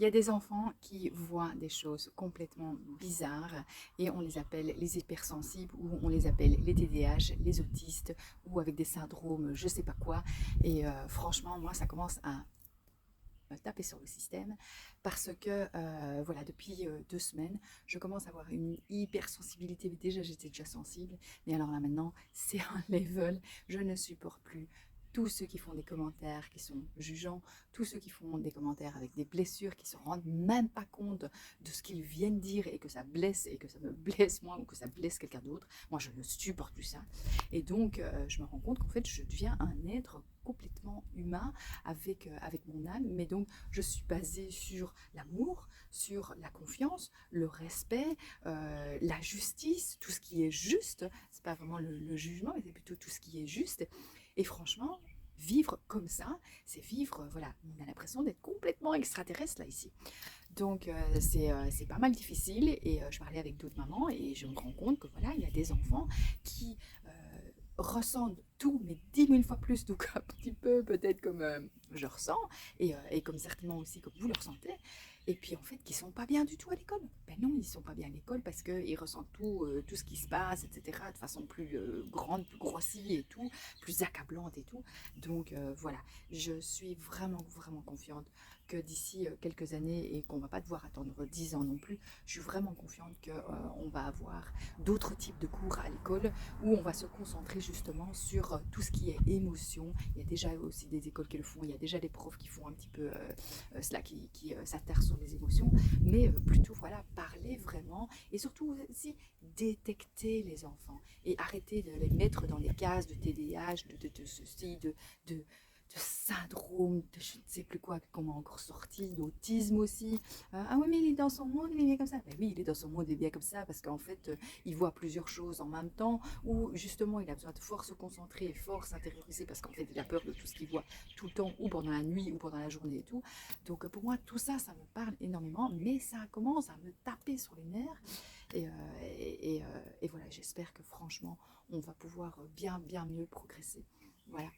Il y a des enfants qui voient des choses complètement bizarres et on les appelle les hypersensibles ou on les appelle les TDAH, les autistes ou avec des syndromes je sais pas quoi. Et franchement, moi, ça commence à me taper sur le système parce que voilà, depuis 2 semaines, je commence à avoir une hypersensibilité. Déjà, j'étais déjà sensible, mais alors là maintenant, c'est un level. Je ne supporte plus tous ceux qui font des commentaires qui sont jugeants, tous ceux qui font des commentaires avec des blessures, qui se rendent même pas compte de ce qu'ils viennent dire et que ça blesse et que ça me blesse moi ou que ça blesse quelqu'un d'autre. Moi, je ne supporte plus ça. Et donc, je me rends compte qu'en fait, je deviens un être complètement humain avec mon âme, mais donc je suis basée sur l'amour, sur la confiance, le respect, la justice, tout ce qui est juste. C'est pas vraiment le jugement, mais c'est plutôt tout ce qui est juste. Et franchement, vivre comme ça, c'est vivre, voilà, on a l'impression d'être complètement extraterrestre là ici. Donc c'est pas mal difficile et je parlais avec d'autres mamans et je me rends compte que voilà, il y a des enfants qui ressentent tout, mais 10 000 fois plus, donc un petit peu peut-être comme je ressens et comme certainement aussi comme vous le ressentez. Et puis en fait, qui sont pas bien du tout à l'école. Ben non, ils sont pas bien à l'école parce qu'ils ressentent tout, tout ce qui se passe, etc., de façon plus grande, plus grossie et tout, plus accablante et tout. Donc voilà, je suis vraiment, vraiment confiante que d'ici quelques années et qu'on va pas devoir attendre 10 ans non plus, je suis vraiment confiante qu'on va avoir d'autres types de cours à l'école où on va se concentrer justement sur tout ce qui est émotion. Il y a déjà aussi des écoles qui le font, il y a déjà des profs qui font un petit peu cela, qui s'attarent sur les émotions, mais plutôt voilà, parler vraiment et surtout aussi détecter les enfants et arrêter de les mettre dans les cases de TDAH, de ceci, de syndrome, de je ne sais plus quoi, qu'on m'a encore sorti, d'autisme aussi. Ah oui, mais il est dans son monde, il est bien comme ça. Ben oui, il est dans son monde, il est bien comme ça, parce qu'en fait, il voit plusieurs choses en même temps, ou justement, il a besoin de fort se concentrer et fort s'intérioriser, parce qu'en fait, il a peur de tout ce qu'il voit tout le temps, ou pendant la nuit, ou pendant la journée et tout. Donc pour moi, tout ça, ça me parle énormément, mais ça commence à me taper sur les nerfs. Et voilà, j'espère que franchement, on va pouvoir bien, bien mieux progresser. Voilà.